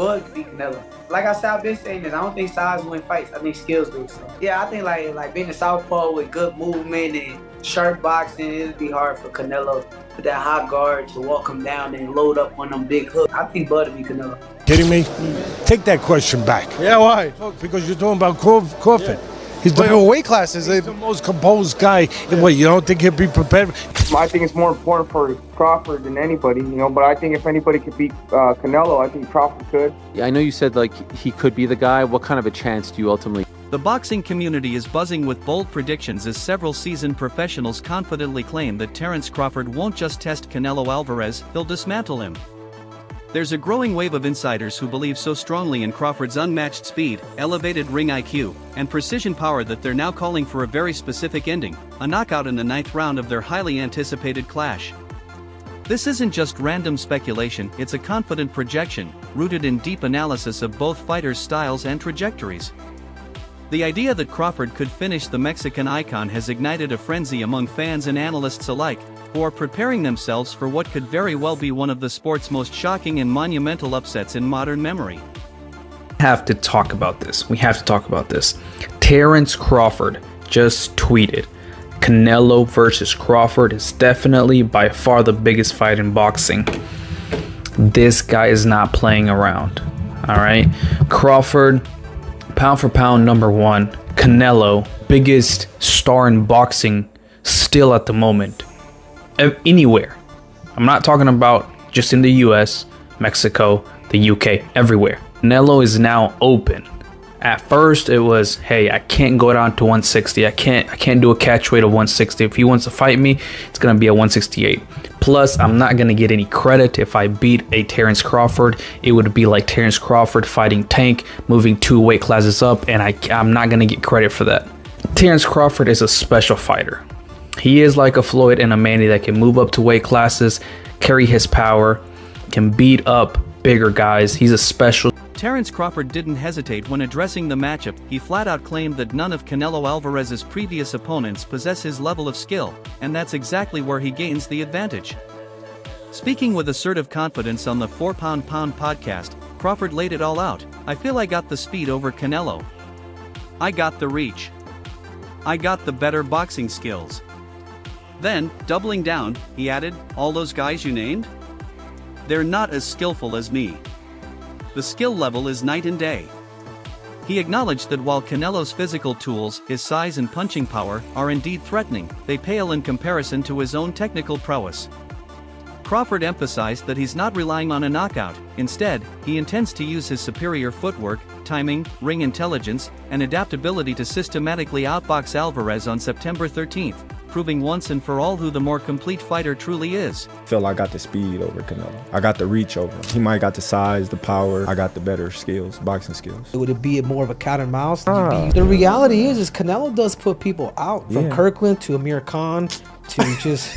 Bud could beat Canelo. Like I said, I've been saying this. I don't think size win fights. I think skills do. So yeah, I think like being a southpaw with good movement and sharp boxing, it'd be hard for Canelo with that high guard to walk him down and load up on them big hooks. I think Bud would be Canelo. Kidding me? Take that question back. Yeah, why? Because you're talking about Crawford. He's But weight classes, he's the most composed guy. What, you don't think he'll be prepared? I think it's more important for Crawford than anybody, but I think if anybody could beat Canelo, I think Crawford could. Yeah, I know you said he could be the guy. What kind of a chance do you ultimately? The boxing community is buzzing with bold predictions as several seasoned professionals confidently claim that Terence Crawford won't just test Canelo Alvarez, he'll dismantle him. There's a growing wave of insiders who believe so strongly in Crawford's unmatched speed, elevated ring IQ, and precision power that they're now calling for a very specific ending, a knockout in the 9th round of their highly anticipated clash. This isn't just random speculation, it's a confident projection, rooted in deep analysis of both fighters' styles and trajectories. The idea that Crawford could finish the Mexican icon has ignited a frenzy among fans and analysts alike, who are preparing themselves for what could very well be one of the sport's most shocking and monumental upsets in modern memory. We have to talk about this. Terence Crawford just tweeted, Canelo versus Crawford is definitely by far the biggest fight in boxing. This guy is not playing around. All right. Crawford, pound for pound, #1. Canelo, biggest star in boxing still at the moment. Anywhere. I'm not talking about just in the US, Mexico, the UK, everywhere. Canelo is now open. At first it was, hey, I can't go down to 160. I can't do a catch weight of 160. If he wants to fight me, it's gonna be at 168. Plus, I'm not gonna get any credit if I beat a Terence Crawford. It would be like Terence Crawford fighting Tank, moving 2 weight classes up, and I'm not gonna get credit for that. Terence Crawford is a special fighter. He is like a Floyd and a Manny that can move up to weight classes, carry his power, can beat up bigger guys. He's a special. Terence Crawford didn't hesitate when addressing the matchup. He flat out claimed that none of Canelo Alvarez's previous opponents possess his level of skill, and that's exactly where he gains the advantage. Speaking with assertive confidence on the 4 Pound Pound podcast, Crawford laid it all out. I feel I got the speed over Canelo. I got the reach. I got the better boxing skills. Then, doubling down, he added, all those guys you named? They're not as skillful as me. The skill level is night and day. He acknowledged that while Canelo's physical tools, his size and punching power, are indeed threatening, they pale in comparison to his own technical prowess. Crawford emphasized that he's not relying on a knockout. Instead, he intends to use his superior footwork, timing, ring intelligence, and adaptability to systematically outbox Alvarez on September 13th, proving once and for all who the more complete fighter truly is. I feel I got the speed over Canelo. I got the reach over him. He might got the size, the power. I got the better skills, boxing skills. Would it be more of a cat and mouse? The reality is Canelo does put people out, from Kirkland to Amir Khan to just...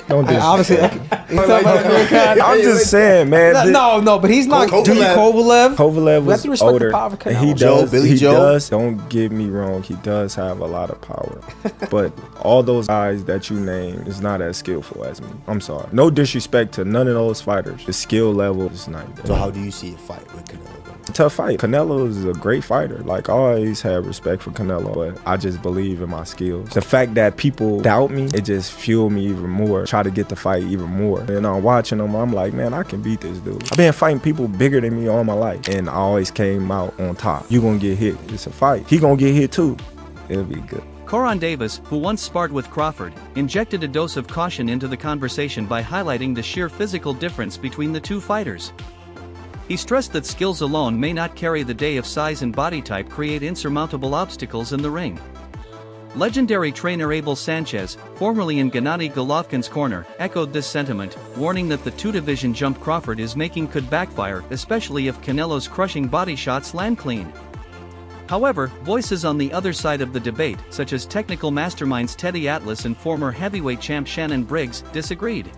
Don't do obviously, I'm just saying, man. No, but he's not. Kovalev was older. He does. Don't get me wrong. He does have a lot of power, but all those guys that you name is not as skillful as me. I'm sorry. No disrespect to none of those fighters. The skill level is not there. So how do you see a fight with Canelo? Tough fight. Canelo is a great fighter. Like, I always have respect for Canelo, but I just believe in my skills. The fact that people doubt me, it just fueled me even more. Try to get the fight even more. And I'm watching him, I'm like, man, I can beat this dude. I've been fighting people bigger than me all my life, and I always came out on top. You gonna get hit. It's a fight. He gonna get hit too. It'll be good. Coron Davis, who once sparred with Crawford, injected a dose of caution into the conversation by highlighting the sheer physical difference between the two fighters. He stressed that skills alone may not carry the day if size and body type create insurmountable obstacles in the ring. Legendary trainer Abel Sanchez, formerly in Gennady Golovkin's corner, echoed this sentiment, warning that the 2-division jump Crawford is making could backfire, especially if Canelo's crushing body shots land clean. However, voices on the other side of the debate, such as technical masterminds Teddy Atlas and former heavyweight champ Shannon Briggs, disagreed.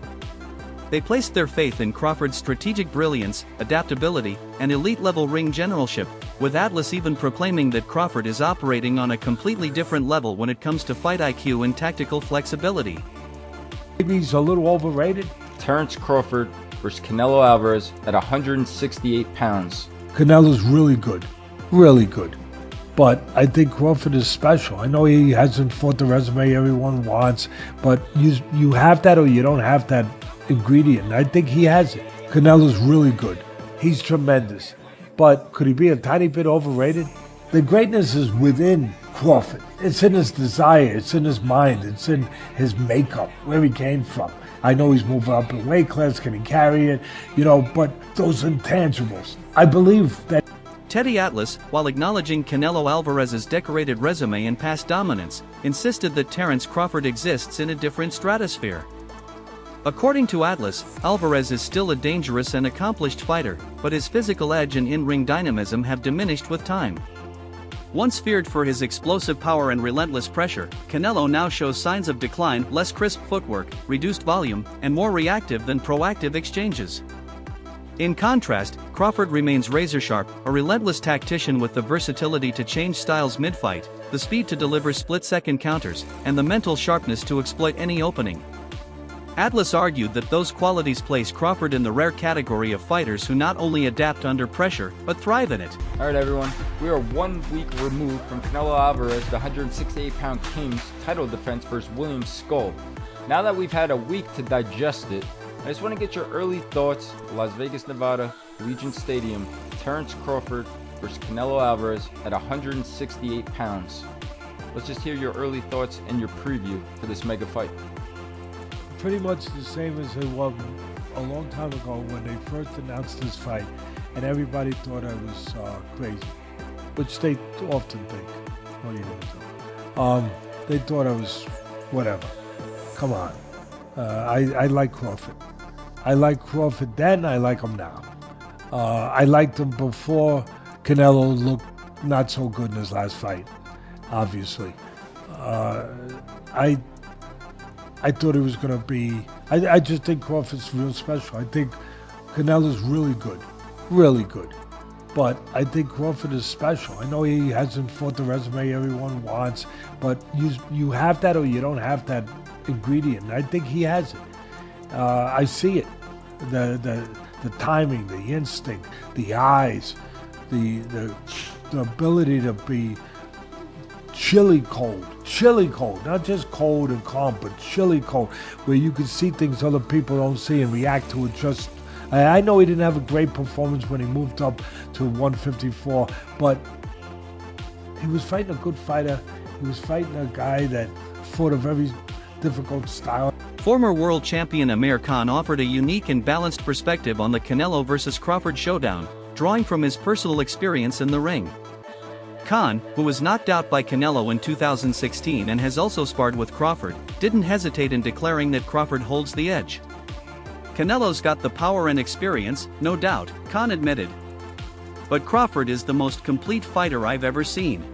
They placed their faith in Crawford's strategic brilliance, adaptability, and elite-level ring generalship, with Atlas even proclaiming that Crawford is operating on a completely different level when it comes to fight IQ and tactical flexibility. Maybe he's a little overrated. Terence Crawford versus Canelo Alvarez at 168 pounds. Canelo's really good. Really good. But I think Crawford is special. I know he hasn't fought the resume everyone wants, but you have that or you don't have that ingredient. And I think he has it. Canelo's really good. He's tremendous. But could he be a tiny bit overrated? The greatness is within Crawford. It's in his desire. It's in his mind. It's in his makeup, where he came from. I know he's moving up in weight class. Can he carry it? But those intangibles. I believe that. Teddy Atlas, while acknowledging Canelo Alvarez's decorated resume and past dominance, insisted that Terence Crawford exists in a different stratosphere. According to Atlas, Alvarez is still a dangerous and accomplished fighter, but his physical edge and in-ring dynamism have diminished with time. Once feared for his explosive power and relentless pressure, Canelo now shows signs of decline, less crisp footwork, reduced volume, and more reactive than proactive exchanges. In contrast, Crawford remains razor-sharp, a relentless tactician with the versatility to change styles mid-fight, the speed to deliver split-second counters, and the mental sharpness to exploit any opening. Atlas argued that those qualities place Crawford in the rare category of fighters who not only adapt under pressure, but thrive in it. Alright everyone, we are 1 week removed from Canelo Alvarez, the 168-pound King's title defense versus William Skull. Now that we've had a week to digest it, I just want to get your early thoughts. Las Vegas, Nevada, Allegiant Stadium, Terence Crawford versus Canelo Alvarez at 168 pounds. Let's just hear your early thoughts and your preview for this mega fight. Pretty much the same as it was a long time ago when they first announced this fight, and everybody thought I was crazy, which they often think. What do you know? They thought I was whatever. Come on. I like Crawford. I like Crawford then, I like him now. I liked him before Canelo looked not so good in his last fight, obviously. I thought it was going to be... I just think Crawford's real special. I think Canelo's really good. Really good. But I think Crawford is special. I know he hasn't fought the resume everyone wants, but you have that or you don't have that ingredient. And I think he has it. I see it. The timing, the instinct, the eyes, the ability to be chilly cold, not just cold and calm, but chilly cold, where you can see things other people don't see and react to it. I know he didn't have a great performance when he moved up to 154, but he was fighting a good fighter. He was fighting a guy that fought a very difficult style. Former world champion Amir Khan offered a unique and balanced perspective on the Canelo vs. Crawford showdown, drawing from his personal experience in the ring. Khan, who was knocked out by Canelo in 2016 and has also sparred with Crawford, didn't hesitate in declaring that Crawford holds the edge. Canelo's got the power and experience, no doubt, Khan admitted. But Crawford is the most complete fighter I've ever seen.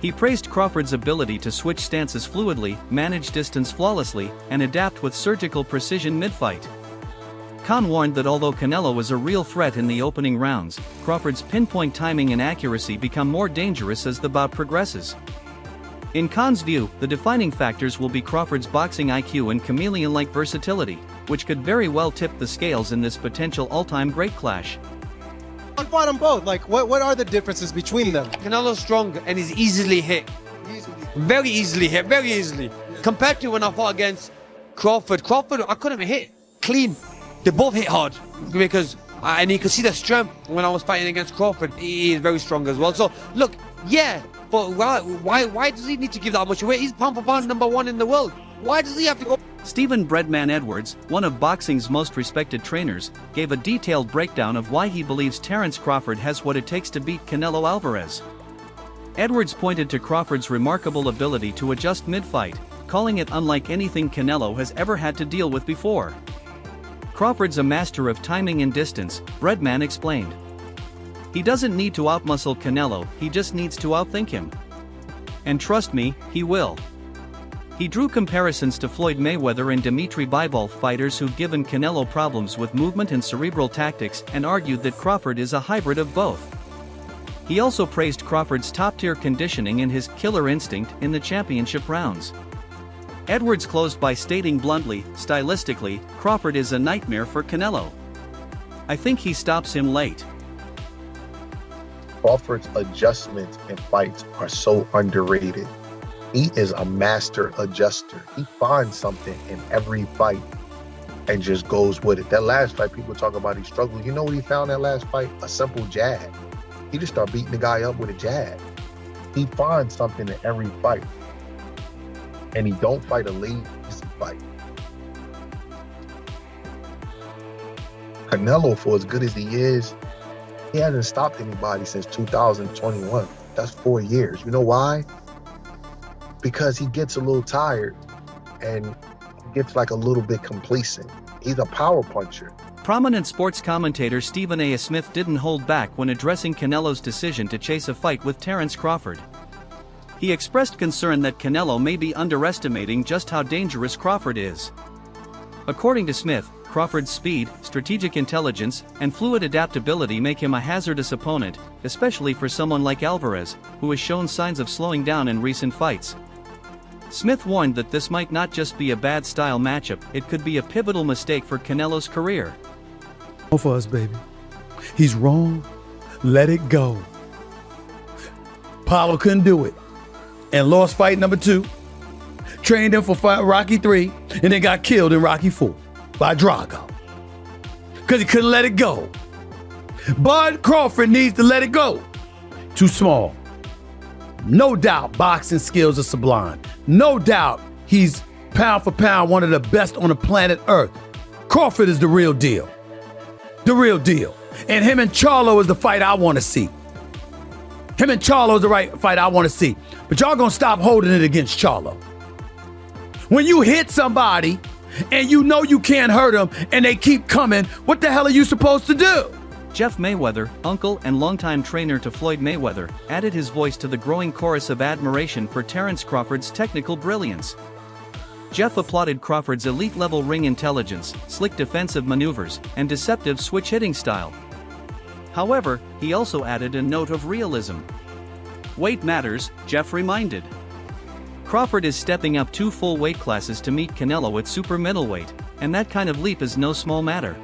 He praised Crawford's ability to switch stances fluidly, manage distance flawlessly, and adapt with surgical precision mid-fight. Khan warned that although Canelo was a real threat in the opening rounds, Crawford's pinpoint timing and accuracy become more dangerous as the bout progresses. In Khan's view, the defining factors will be Crawford's boxing IQ and chameleon-like versatility, which could very well tip the scales in this potential all-time great clash. I fought them both. What are the differences between them? Canelo's strong and he's easily hit. Very easily hit, very easily. Compared to when I fought against Crawford, I couldn't hit clean. They both hit hard because, and you could see the strength when I was fighting against Crawford. He is very strong as well. So look, yeah, but why does he need to give that much away? He's pound for pound #1 in the world. Why does he have to go? Stephen Breadman Edwards, one of boxing's most respected trainers, gave a detailed breakdown of why he believes Terence Crawford has what it takes to beat Canelo Alvarez. Edwards pointed to Crawford's remarkable ability to adjust mid-fight, calling it unlike anything Canelo has ever had to deal with before. Crawford's a master of timing and distance, Breadman explained. He doesn't need to outmuscle Canelo, he just needs to outthink him. And trust me, he will. He drew comparisons to Floyd Mayweather and Dimitri Bivol, fighters who've given Canelo problems with movement and cerebral tactics, and argued that Crawford is a hybrid of both. He also praised Crawford's top-tier conditioning and his killer instinct in the championship rounds. Edwards closed by stating bluntly, stylistically, Crawford is a nightmare for Canelo. I think he stops him late. Crawford's adjustments in fights are so underrated. He is a master adjuster. He finds something in every fight and just goes with it. That last fight, people talk about he struggled. You know what he found that last fight? A simple jab. He just started beating the guy up with a jab. He finds something in every fight. And he don't fight a lazy fight. Canelo, for as good as he is, he hasn't stopped anybody since 2021. That's 4 years. You know why? Because he gets a little tired and gets like a little bit complacent. He's a power puncher. Prominent sports commentator Stephen A. Smith didn't hold back when addressing Canelo's decision to chase a fight with Terence Crawford. He expressed concern that Canelo may be underestimating just how dangerous Crawford is. According to Smith, Crawford's speed, strategic intelligence, and fluid adaptability make him a hazardous opponent, especially for someone like Alvarez, who has shown signs of slowing down in recent fights. Smith warned that this might not just be a bad style matchup, it could be a pivotal mistake for Canelo's career. For us, baby. He's wrong. Let it go. Paulo couldn't do it and lost fight number 2. Trained him for Rocky 3 and then got killed in Rocky 4 by Drago because he couldn't let it go. Bud Crawford needs to let it go. Too small. No doubt boxing skills are sublime. No doubt he's pound for pound one of the best on the planet Earth. Crawford is the real deal. The real deal. And him and Charlo is the fight I want to see. Him and Charlo is the right fight I want to see. But y'all gonna stop holding it against Charlo. When you hit somebody and you know you can't hurt them and they keep coming, what the hell are you supposed to do? Jeff Mayweather, uncle and longtime trainer to Floyd Mayweather, added his voice to the growing chorus of admiration for Terence Crawford's technical brilliance. Jeff applauded Crawford's elite-level ring intelligence, slick defensive maneuvers, and deceptive switch-hitting style. However, he also added a note of realism. Weight matters, Jeff reminded. Crawford is stepping up 2 full weight classes to meet Canelo at super middleweight, and that kind of leap is no small matter.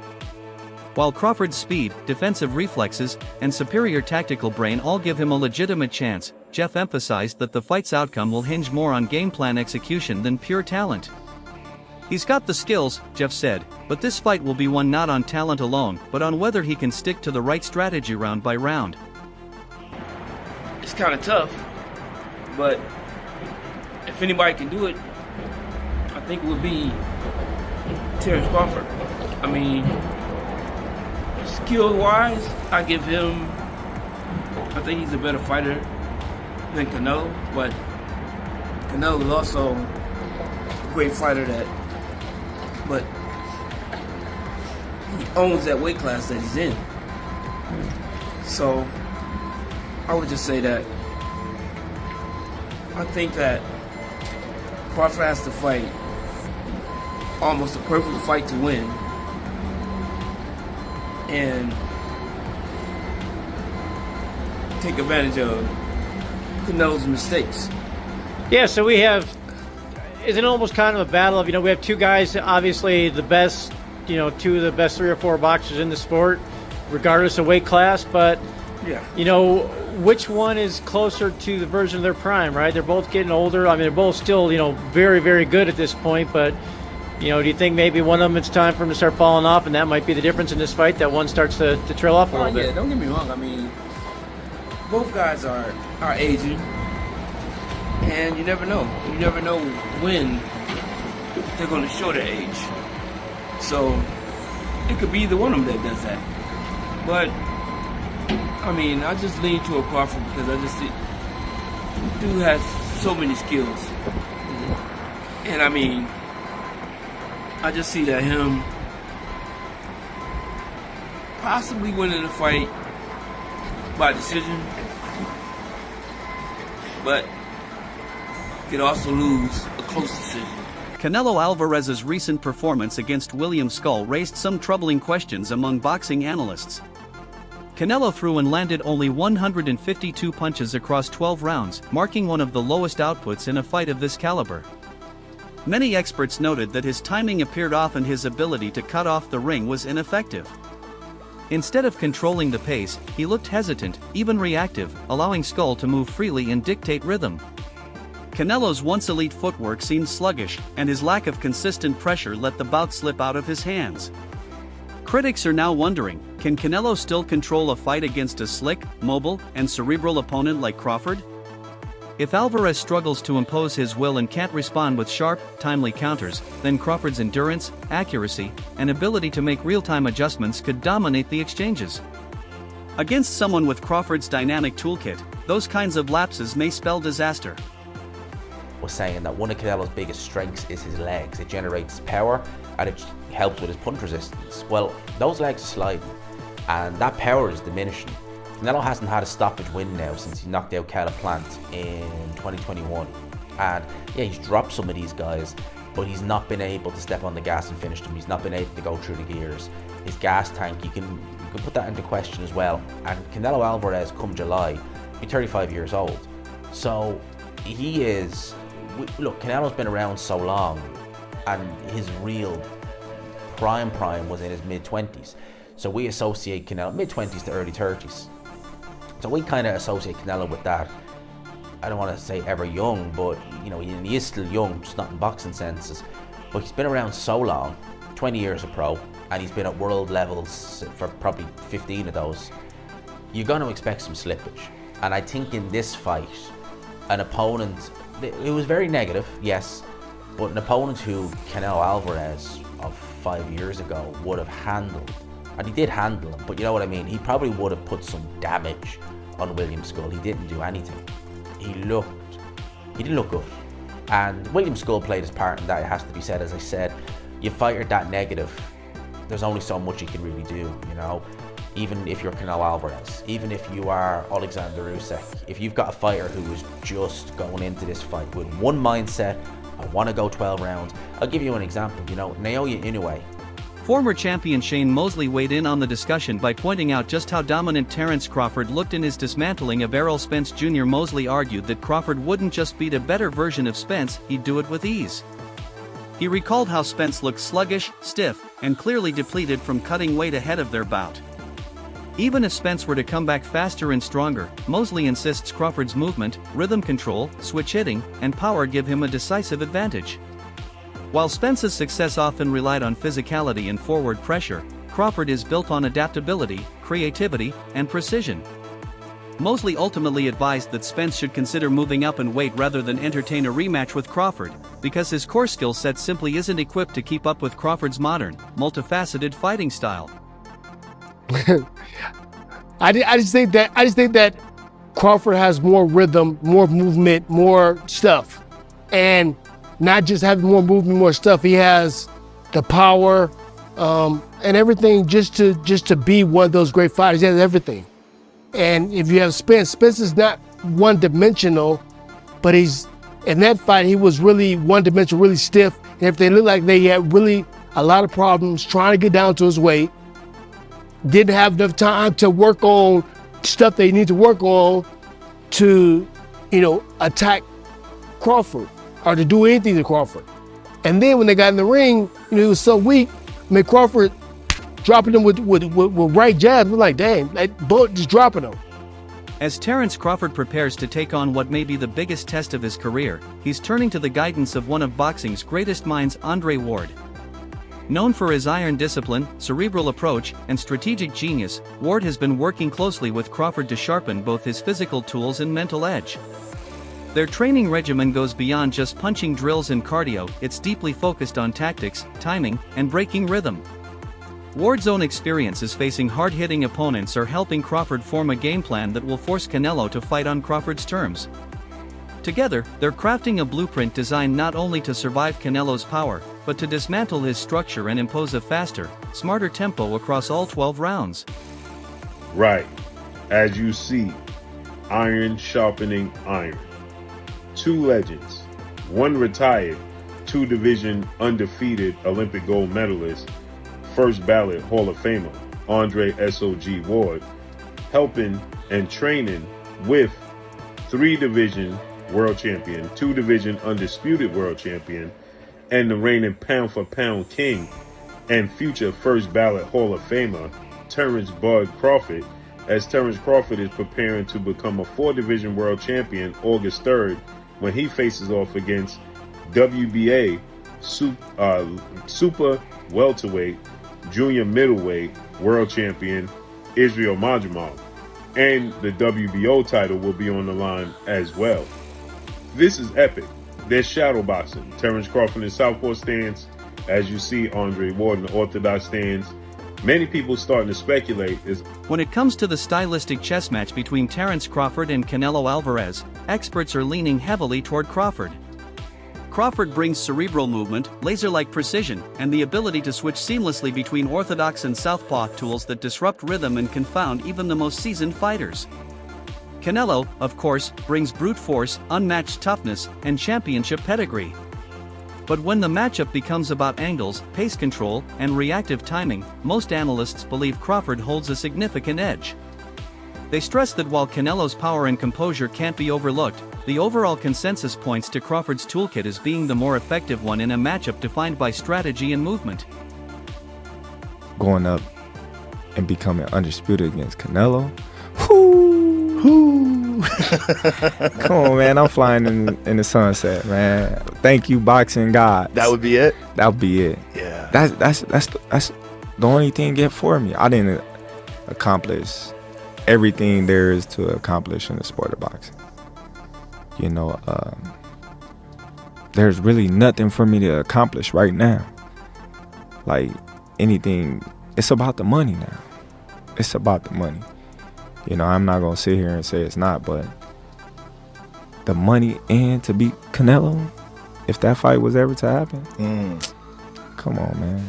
While Crawford's speed, defensive reflexes, and superior tactical brain all give him a legitimate chance, Jeff emphasized that the fight's outcome will hinge more on game plan execution than pure talent. He's got the skills, Jeff said, but this fight will be won not on talent alone, but on whether he can stick to the right strategy round by round. It's kind of tough, but if anybody can do it, I think it would be Terence Crawford. I mean, skill-wise, I think he's a better fighter than Canelo, but Canelo is also a great fighter but he owns that weight class that he's in. So I would just say that I think that Crawford has to fight almost a perfect fight to win, and take advantage of Canelo's mistakes. Yeah, so we have, it's an almost kind of a battle of, we have 2 guys, obviously the best, 2 of the best 3 or 4 boxers in the sport, regardless of weight class, but, which one is closer to the version of their prime, right? They're both getting older. I mean, they're both still, very, very good at this point, but, do you think maybe one of them it's time for him to start falling off, and that might be the difference in this fight, that one starts to trail off a little bit? Yeah, don't get me wrong. I mean, both guys are aging, and you never know. You never know when they're going to show their age. So it could be either one of them that does that. But I mean, I just lean to a Crawford because I just think the dude has so many skills, and I mean, I just see that him possibly winning the fight by decision, but could also lose a close decision. Canelo Alvarez's recent performance against William Skull raised some troubling questions among boxing analysts. Canelo threw and landed only 152 punches across 12 rounds, marking one of the lowest outputs in a fight of this caliber. Many experts noted that his timing appeared off and his ability to cut off the ring was ineffective. Instead of controlling the pace, he looked hesitant, even reactive, allowing Skull to move freely and dictate rhythm. Canelo's once elite footwork seemed sluggish, and his lack of consistent pressure let the bout slip out of his hands. Critics are now wondering, can Canelo still control a fight against a slick, mobile, and cerebral opponent like Crawford? If Alvarez struggles to impose his will and can't respond with sharp, timely counters, then Crawford's endurance, accuracy, and ability to make real-time adjustments could dominate the exchanges. Against someone with Crawford's dynamic toolkit, those kinds of lapses may spell disaster. Was saying that one of Canelo's biggest strengths is his legs. It generates power and it helps with his punch resistance. Well, those legs are sliding and that power is diminishing. Canelo hasn't had a stoppage win now since he knocked out Caleb Plant in 2021. And yeah, he's dropped some of these guys, but he's not been able to step on the gas and finish them. He's not been able to go through the gears. His gas tank, you can put that into question as well. And Canelo Alvarez, come July, will be 35 years old. So he is, look, Canelo's been around so long and his real prime was in his mid-20s. So we associate Canelo, mid-20s to early 30s. So we kind of associate Canelo with that. I don't want to say ever young, but you know, he is still young, just not in boxing senses. But he's been around so long, 20 years a pro, and he's been at world levels for probably 15 of those. You're going to expect some slippage. And I think in this fight, an opponent, it was very negative, yes, but an opponent who Canelo Alvarez of 5 years ago would have handled. And he did handle him, but you know what I mean? He probably would have put some damage on William Skull. He didn't do anything. He didn't look good. And William Skull played his part in that, it has to be said. As I said, you fight that negative, there's only so much you can really do, you know? Even if you're Canelo Alvarez, even if you are Alexander Usyk, if you've got a fighter who is just going into this fight with one mindset, I want to go 12 rounds. I'll give you an example, you know, Naoya Inoue. Former champion Shane Mosley weighed in on the discussion by pointing out just how dominant Terence Crawford looked in his dismantling of Errol Spence Jr. Mosley argued that Crawford wouldn't just beat a better version of Spence, he'd do it with ease. He recalled how Spence looked sluggish, stiff, and clearly depleted from cutting weight ahead of their bout. Even if Spence were to come back faster and stronger, Mosley insists Crawford's movement, rhythm control, switch hitting, and power give him a decisive advantage. While Spence's success often relied on physicality and forward pressure, Crawford is built on adaptability, creativity, and precision. Mosley ultimately advised that Spence should consider moving up in weight rather than entertain a rematch with Crawford, because his core skill set simply isn't equipped to keep up with Crawford's modern, multifaceted fighting style. I just think that Crawford has more rhythm, more movement, more stuff, and not just having more movement, more stuff. He has the power and everything just to be one of those great fighters. He has everything. And if you have Spence is not one-dimensional, but he's in that fight he was really one-dimensional, really stiff. And if they looked like they had really a lot of problems trying to get down to his weight, didn't have enough time to work on stuff they need to work on to, you know, attack Crawford or to do anything to Crawford. And then when they got in the ring, you know, he was so weak. I mean, Crawford dropping him with right jabs. We're like, dang, that bullet just dropping him. As Terence Crawford prepares to take on what may be the biggest test of his career, he's turning to the guidance of one of boxing's greatest minds, Andre Ward. Known for his iron discipline, cerebral approach, and strategic genius, Ward has been working closely with Crawford to sharpen both his physical tools and mental edge. Their training regimen goes beyond just punching drills and cardio, it's deeply focused on tactics, timing, and breaking rhythm. Ward's own experiences facing hard-hitting opponents are helping Crawford form a game plan that will force Canelo to fight on Crawford's terms. Together, they're crafting a blueprint designed not only to survive Canelo's power, but to dismantle his structure and impose a faster, smarter tempo across all 12 rounds. Right. As you see, iron sharpening iron. Two legends, one retired, two-division undefeated Olympic gold medalist, first ballot Hall of Famer, Andre S.O.G. Ward, helping and training with three-division world champion, two-division undisputed world champion, and the reigning pound-for-pound king and future first ballot Hall of Famer, Terence "Bud" Crawford, as Terence Crawford is preparing to become a 4-division world champion August 3rd when he faces off against WBA super welterweight, junior middleweight world champion Israel Madrimov, and the WBO title will be on the line as well. This is epic. There's shadow boxing. Terence Crawford in southpaw stance, as you see Andre Ward in the orthodox stance. Many people starting to speculate is when it comes to the stylistic chess match between Terence Crawford and Canelo Alvarez, experts are leaning heavily toward Crawford. Crawford brings cerebral movement, laser-like precision, and the ability to switch seamlessly between orthodox and southpaw tools that disrupt rhythm and confound even the most seasoned fighters. Canelo, of course, brings brute force, unmatched toughness, and championship pedigree. But when the matchup becomes about angles, pace control, and reactive timing, most analysts believe Crawford holds a significant edge. They stress that while Canelo's power and composure can't be overlooked, the overall consensus points to Crawford's toolkit as being the more effective one in a matchup defined by strategy and movement. Going up and becoming undisputed against Canelo, whoo. Come on, man. I'm flying in the sunset, man. Thank you, boxing gods. That would be it? That would be it. Yeah. That's the only thing it for me. I didn't accomplish everything there is to accomplish in the sport of boxing. You know, there's really nothing for me to accomplish right now. Like anything, it's about the money now. It's about the money. You know, I'm not gonna sit here and say it's not, but the money and to beat Canelo, if that fight was ever to happen, come on, man.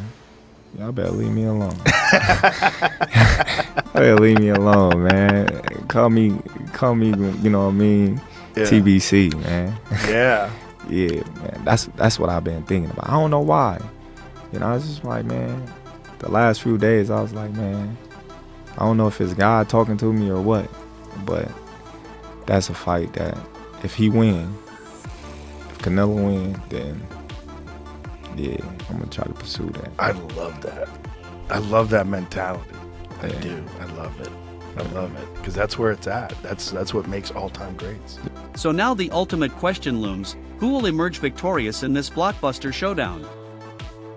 Y'all better leave me alone. Y'all better leave me alone, man. Call me, you know what I mean? Yeah. TBC, man. Yeah. Yeah, man. That's what I've been thinking about. I don't know why. You know, I was just like, man, the last few days I was like, man, I don't know if it's God talking to me or what, but that's a fight that if he win, if Canelo win, then yeah, I'm gonna try to pursue that. I love that. I love that mentality. I do. I love it. I love it because that's where it's at. That's what makes all-time greats. So now the ultimate question looms: who will emerge victorious in this blockbuster showdown?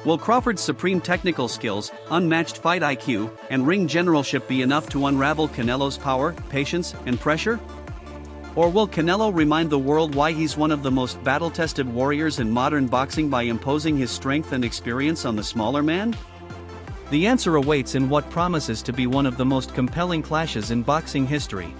Will Crawford's supreme technical skills, unmatched fight IQ, and ring generalship be enough to unravel Canelo's power, patience, and pressure? Or will Canelo remind the world why he's one of the most battle-tested warriors in modern boxing by imposing his strength and experience on the smaller man? The answer awaits in what promises to be one of the most compelling clashes in boxing history.